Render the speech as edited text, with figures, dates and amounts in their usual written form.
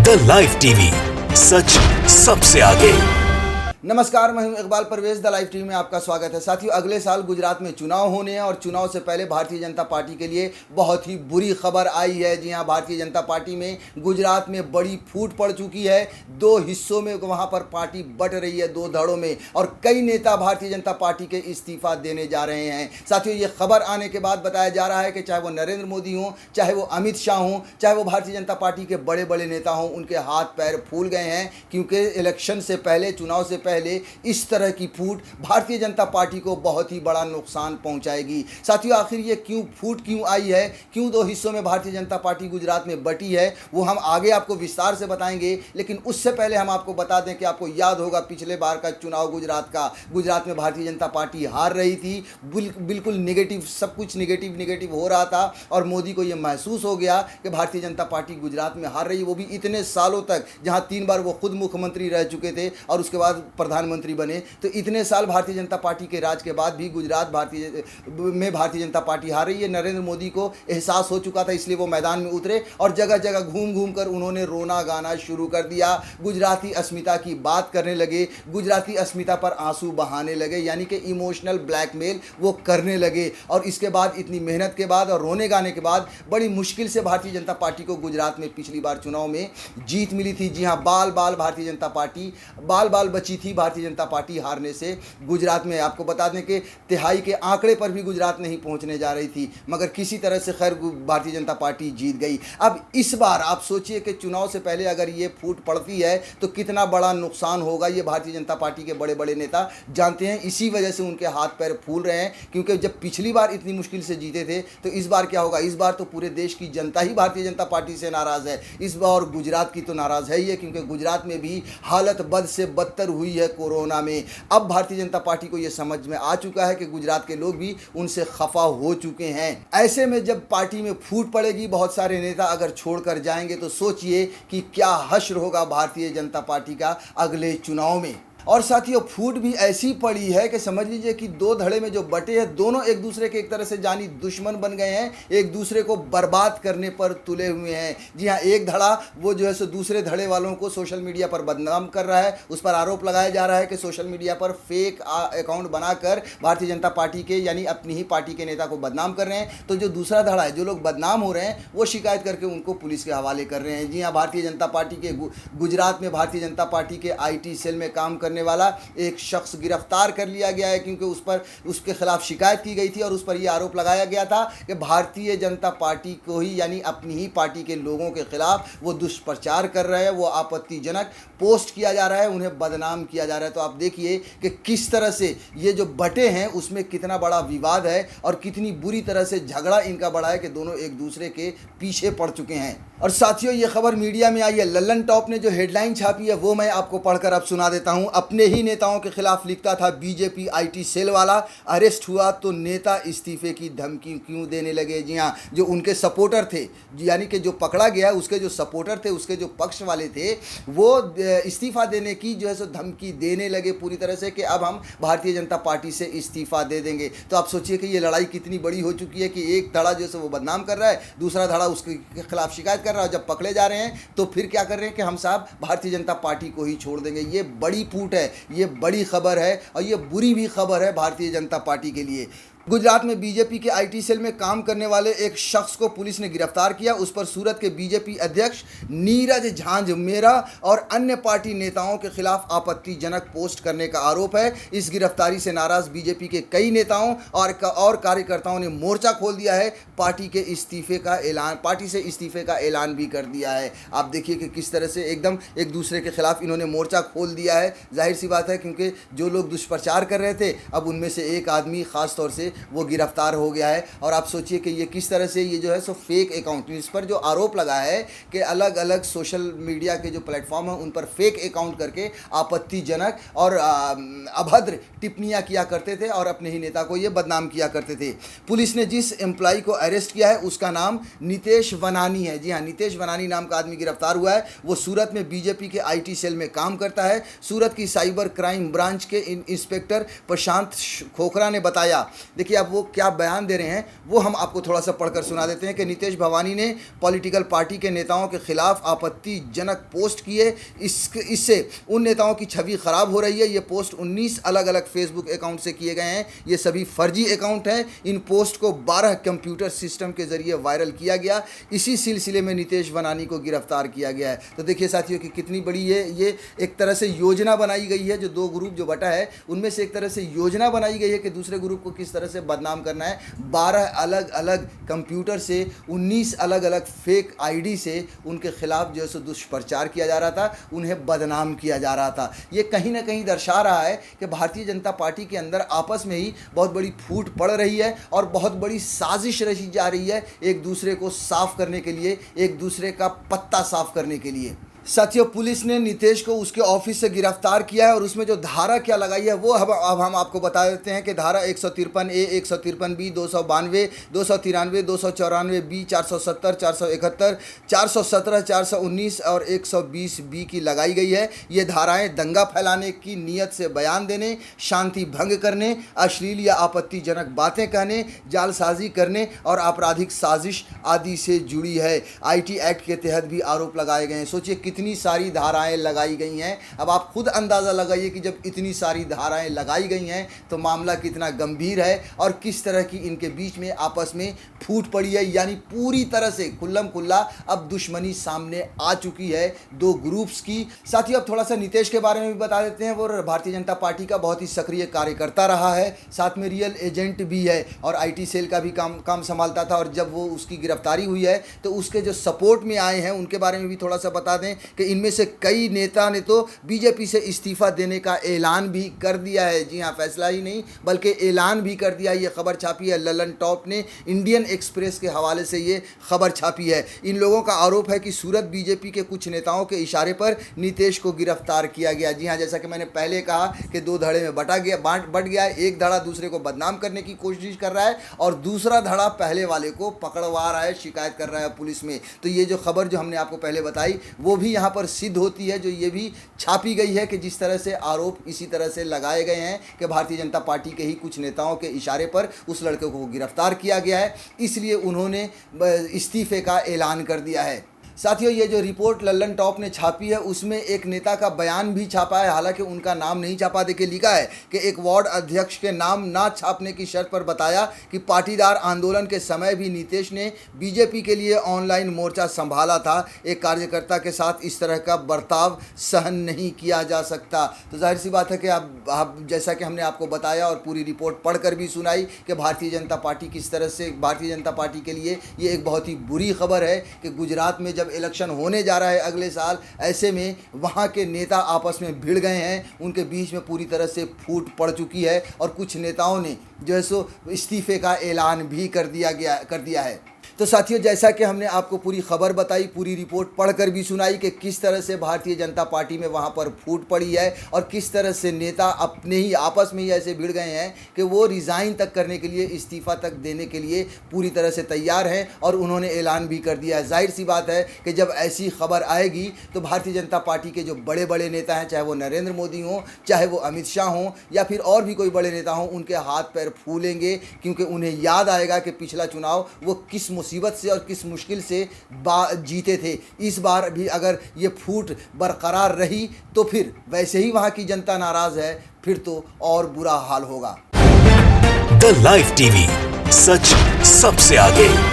The live TV, सच सबसे आगे। नमस्कार, मैं हूं Iqbal Parvez. The live TV में आपका स्वागत है। साथियों, अगले साल गुजरात में चुनाव होने हैं और चुनाव से पहले भारतीय जनता पार्टी के लिए बहुत ही बुरी खबर आई है। जी हां, भारतीय जनता पार्टी में गुजरात में बड़ी फूट पड़ चुकी है। दो हिस्सों में वहां पर पार्टी बट रही है, दो धड़ों में, और कई नेता भारतीय जनता पार्टी के इस्तीफा देने जा रहे हैं। साथियों, ये खबर आने के बाद बताया जा रहा है कि चाहे वो नरेंद्र मोदी हों, चाहे वो अमित शाह हों, चाहे वो भारतीय जनता पार्टी के बड़े बड़े नेता हों, उनके हाथ पैर फूल गए हैं, क्योंकि इलेक्शन से पहले, चुनाव से पहले इस तरह की फूट भारतीय जनता पार्टी को बहुत ही बड़ा नुकसान पहुंचाएगी। साथियों, आखिर ये फूट क्यों आई है, क्यों दो हिस्सों में भारतीय जनता पार्टी गुजरात में बटी है, वो हम आगे आपको विस्तार से बताएंगे। लेकिन उससे पहले हम आपको बता दें कि आपको याद होगा पिछले बार का चुनाव गुजरात में भारतीय जनता पार्टी हार रही थी। बिल्कुल निगेटिव, सब कुछ निगेटिव हो रहा था और मोदी को ये महसूस हो गया कि भारतीय जनता पार्टी गुजरात में हार रही है, वो भी इतने सालों तक, जहां 3 बार वो खुद मुख्यमंत्री रह चुके थे और उसके बाद प्रधानमंत्री बने। तो इतने साल भारतीय जनता पार्टी के राज के बाद भी गुजरात भारतीय जनता पार्टी हार रही है। नरेंद्र मोदी को एहसास हो चुका था, इसलिए वो मैदान में उतरे और जगह जगह घूम कर उन्होंने रोना गाना शुरू कर दिया। गुजराती अस्मिता की बात करने लगे, गुजराती अस्मिता पर आंसू बहाने लगे, यानी कि इमोशनल ब्लैकमेल वो करने लगे। और इसके बाद, इतनी मेहनत के बाद और रोने गाने के बाद, बड़ी मुश्किल से भारतीय जनता पार्टी को गुजरात में पिछली बार चुनाव में जीत मिली थी। जी हाँ, बाल बाल बची थी भारतीय जनता पार्टी हारने से गुजरात में। आपको बता दें कि तिहाई के आंकड़े पर भी गुजरात नहीं पहुंचने जा रही थी, मगर किसी तरह से खैर भारतीय जनता पार्टी जीत गई। अब इस बार आप सोचिए कि चुनाव से पहले अगर ये फूट पड़ती है तो कितना बड़ा नुकसान होगा। ये भारतीय जनता पार्टी के बड़े बड़े नेता जानते हैं, इसी वजह से उनके हाथ पैर फूल रहे हैं, क्योंकि जब पिछली बार इतनी मुश्किल से जीते थे तो इस बार क्या होगा। इस बार तो पूरे देश की जनता ही भारतीय जनता पार्टी से नाराज़ है। इस बार गुजरात की तो नाराज़ है ही है, क्योंकि गुजरात में भी हालत बद से बदतर हुई है कोरोना में। अब भारतीय जनता पार्टी को यह समझ में आ चुका है कि गुजरात के लोग भी उनसे खफा हो चुके हैं। ऐसे में जब पार्टी में फूट पड़ेगी, बहुत सारे नेता अगर छोड़कर जाएंगे, तो सोचिए कि क्या हश्र होगा भारतीय जनता पार्टी का अगले चुनाव में। और साथियों, फूट भी ऐसी पड़ी है कि समझ लीजिए कि दो धड़े में जो बटे हैं, दोनों एक दूसरे के एक तरह से जानी दुश्मन बन गए हैं, एक दूसरे को बर्बाद करने पर तुले हुए हैं। जी हाँ, एक धड़ा वो जो है सो दूसरे धड़े वालों को सोशल मीडिया पर बदनाम कर रहा है। उस पर आरोप लगाया जा रहा है कि सोशल मीडिया पर फेक अकाउंट बनाकर भारतीय जनता पार्टी के, यानी अपनी ही पार्टी के नेता को बदनाम कर रहे हैं। तो जो दूसरा धड़ा है, जो लोग बदनाम हो रहे हैं, वो शिकायत करके उनको पुलिस के हवाले कर रहे हैं। जी हाँ, भारतीय जनता पार्टी के गुजरात में भारतीय जनता पार्टी के IT सेल में काम करने वाला एक शख्स गिरफ्तार कर लिया गया है, क्योंकि उसके खिलाफ शिकायत की गई थी और उस पर यह आरोप लगाया गया था कि भारतीय जनता पार्टी को ही, यानी अपनी ही पार्टी के लोगों के खिलाफ वो दुष्प्रचार कर रहे हैं, वो आपत्तिजनक पोस्ट किया जा रहा है, उन्हें बदनाम किया जा रहा है। तो आप देखिए कि किस तरह से ये जो बटे हैं उसमें कितना बड़ा विवाद है और कितनी बुरी तरह से झगड़ा इनका बढ़ा है कि दोनों एक दूसरे के पीछे पड़ चुके हैं। और साथियों, ये खबर मीडिया में आई है। लल्लन टॉप ने जो हेडलाइन छापी है वो मैं आपको पढ़कर अब सुना देता हूं। अपने ही नेताओं के खिलाफ लिखता था बीजेपी IT सेल वाला, अरेस्ट हुआ तो नेता इस्तीफे की धमकी क्यों देने लगे। जी हाँ, जो उनके सपोर्टर थे, यानी कि जो पकड़ा गया, उसके जो सपोर्टर थे, उसके जो पक्ष वाले थे, वो इस्तीफा देने की जो है सो धमकी देने लगे पूरी तरह से, कि अब हम भारतीय जनता पार्टी से इस्तीफा दे देंगे। तो आप सोचिए कि ये लड़ाई कितनी बड़ी हो चुकी है कि एक धड़ा जो है वो बदनाम कर रहा है, दूसरा धड़ा उसके खिलाफ शिकायत कर रहा है। जब पकड़े जा रहे हैं तो फिर क्या कर रहे हैं कि हम साहब भारतीय जनता पार्टी को ही छोड़ देंगे। ये बड़ी फूट है, ये बड़ी खबर है और ये बुरी भी खबर है भारतीय जनता पार्टी के लिए। गुजरात में बीजेपी के IT सेल में काम करने वाले एक शख्स को पुलिस ने गिरफ्तार किया। उस पर सूरत के बीजेपी अध्यक्ष नीरज झांझमेरा और अन्य पार्टी नेताओं के खिलाफ आपत्तिजनक पोस्ट करने का आरोप है। इस गिरफ्तारी से नाराज बीजेपी के कई नेताओं और कार्यकर्ताओं ने मोर्चा खोल दिया है। पार्टी से इस्तीफे का ऐलान भी कर दिया है। आप देखिए कि किस तरह से एकदम एक दूसरे के खिलाफ इन्होंने मोर्चा खोल दिया है। जाहिर सी बात है, क्योंकि जो लोग दुष्प्रचार कर रहे थे, अब उनमें से एक आदमी खास तौर से वो गिरफ्तार हो गया है। और आप सोचिए कि ये किस तरह से, ये जो है सो फेक अकाउंट, इस पर जो आरोप लगा है कि अलग अलग सोशल मीडिया के जो प्लेटफॉर्म हैं उन पर फेक अकाउंट करके आपत्तिजनक और अभद्र टिप्पणियां किया करते थे और अपने ही नेता को ये बदनाम किया करते थे। पुलिस ने जिस एम्प्लॉय को अरेस्ट किया है उसका नाम नितेश वनानी है। जी हाँ, नितेश वनानी नाम का आदमी गिरफ्तार हुआ है। वो सूरत में बीजेपी के IT सेल में काम करता है। सूरत की साइबर क्राइम ब्रांच के इंस्पेक्टर प्रशांत खोखरा ने बताया, देखिए अब वो क्या बयान दे रहे हैं वो हम आपको थोड़ा सा पढ़कर सुना देते हैं कि नीतीश भवानी ने पॉलिटिकल पार्टी के नेताओं के खिलाफ आपत्तिजनक पोस्ट किए। इससे उन नेताओं की छवि खराब हो रही है। ये पोस्ट 19 अलग अलग फेसबुक अकाउंट से किए गए हैं। ये सभी फर्जी अकाउंट हैं। इन पोस्ट को 12 कंप्यूटर सिस्टम के जरिए वायरल किया गया। इसी सिलसिले में नीतीश भवानी को गिरफ्तार किया गया है। तो देखिए साथियों कि कितनी बड़ी ये एक तरह से योजना बनाई गई है। जो दो ग्रुप जो बटा है उनमें से एक तरह से योजना बनाई गई है कि दूसरे ग्रुप को किस तरह से बदनाम करना है। 12 अलग अलग कंप्यूटर से 19 अलग अलग फेक आईडी से उनके खिलाफ जो है दुष्प्रचार किया जा रहा था, उन्हें बदनाम किया जा रहा था। ये कहीं ना कहीं दर्शा रहा है कि भारतीय जनता पार्टी के अंदर आपस में ही बहुत बड़ी फूट पड़ रही है और बहुत बड़ी साजिश रची जा रही है एक दूसरे को साफ करने के लिए, एक दूसरे का पत्ता साफ करने के लिए। साथियों पुलिस ने नीतीश को उसके ऑफिस से गिरफ्तार किया है और उसमें जो धारा क्या लगाई है वो अब हम आपको बता देते हैं कि धारा 153A, 153B, 292, 293, 294B, 470, 471, 417, 419 और 120B की लगाई गई है। ये धाराएं दंगा फैलाने की नीयत से बयान देने, शांति भंग करने, अश्लील या आपत्तिजनक बातें कहने, जालसाजी करने और आपराधिक साजिश आदि से जुड़ी है। IT एक्ट के तहत भी आरोप लगाए गए हैं। सोचिए कितनी सारी धाराएं लगाई गई हैं। अब आप खुद अंदाज़ा लगाइए कि जब इतनी सारी धाराएं लगाई गई हैं तो मामला कितना गंभीर है और किस तरह की इनके बीच में आपस में फूट पड़ी है। यानी पूरी तरह से खुल्लम खुल्ला अब दुश्मनी सामने आ चुकी है दो ग्रुप्स की। साथ ही अब थोड़ा सा नीतीश के बारे में भी बता देते हैं। वो भारतीय जनता पार्टी का बहुत ही सक्रिय कार्यकर्ता रहा है, साथ में रियल एजेंट भी है और IT सेल का भी काम संभालता था। और जब वो उसकी गिरफ्तारी हुई है तो उसके जो सपोर्ट में आए हैं उनके बारे में भी थोड़ा सा बता दें कि इनमें से कई नेता ने तो बीजेपी से इस्तीफा देने का ऐलान भी कर दिया है। जी हाँ, फैसला ही नहीं बल्कि ऐलान भी कर दिया। ये खबर छापी है ललन टॉप ने, इंडियन एक्सप्रेस के हवाले से ये खबर छापी है। इन लोगों का आरोप है कि सूरत बीजेपी के कुछ नेताओं के इशारे पर नीतीश को गिरफ्तार किया गया। जी हाँ, जैसा कि मैंने पहले कहा कि दो धड़े में बट गया है। एक धड़ा दूसरे को बदनाम करने की कोशिश कर रहा है और दूसरा धड़ा पहले वाले को पकड़वा रहा है, शिकायत कर रहा है पुलिस में। तो ये जो खबर जो हमने आपको पहले बताई वो भी यहाँ पर सिद्ध होती है, जो ये भी छापी गई है कि जिस तरह से आरोप इसी तरह से लगाए गए हैं कि भारतीय जनता पार्टी के ही कुछ नेताओं के इशारे पर उस लड़के को गिरफ्तार किया गया है, इसलिए उन्होंने इस्तीफे का ऐलान कर दिया है। साथियों ये जो रिपोर्ट लल्लन टॉप ने छापी है उसमें एक नेता का बयान भी छापा है। हालांकि उनका नाम नहीं छापा। देखिए लिखा है कि एक वार्ड अध्यक्ष के नाम ना छापने की शर्त पर बताया कि पाटीदार आंदोलन के समय भी नीतीश ने बीजेपी के लिए ऑनलाइन मोर्चा संभाला था। एक कार्यकर्ता के साथ इस तरह का बर्ताव सहन नहीं किया जा सकता। तो जाहिर सी बात है कि आप जैसा कि हमने आपको बताया और पूरी रिपोर्ट पढ़कर भी सुनाई कि भारतीय जनता पार्टी किस तरह से, भारतीय जनता पार्टी के लिए ये एक बहुत ही बुरी खबर है कि गुजरात में जब इलेक्शन होने जा रहा है अगले साल, ऐसे में वहाँ के नेता आपस में भिड़ गए हैं। उनके बीच में पूरी तरह से फूट पड़ चुकी है और कुछ नेताओं ने जो है सो इस्तीफे का ऐलान भी कर दिया है। तो साथियों जैसा कि हमने आपको पूरी खबर बताई, पूरी रिपोर्ट पढ़कर भी सुनाई कि किस तरह से भारतीय जनता पार्टी में वहाँ पर फूट पड़ी है और किस तरह से नेता अपने ही आपस में ही ऐसे भिड़ गए हैं कि वो रिज़ाइन तक करने के लिए, इस्तीफ़ा तक देने के लिए पूरी तरह से तैयार हैं और उन्होंने ऐलान भी कर दिया है। जाहिर सी बात है कि जब ऐसी खबर आएगी तो भारतीय जनता पार्टी के जो बड़े बड़े नेता हैं, चाहे वो नरेंद्र मोदी हों, चाहे वो अमित शाह हों या फिर और भी कोई बड़े नेता हों, उनके हाथ पैर फूलेंगे क्योंकि उन्हें याद आएगा कि पिछला चुनाव वो किस मुसीबत से और किस मुश्किल से जीते थे। इस बार भी अगर ये फूट बरकरार रही तो फिर वैसे ही वहाँ की जनता नाराज़ है, फिर तो और बुरा हाल होगा। द लाइव टीवी, सच सबसे आगे।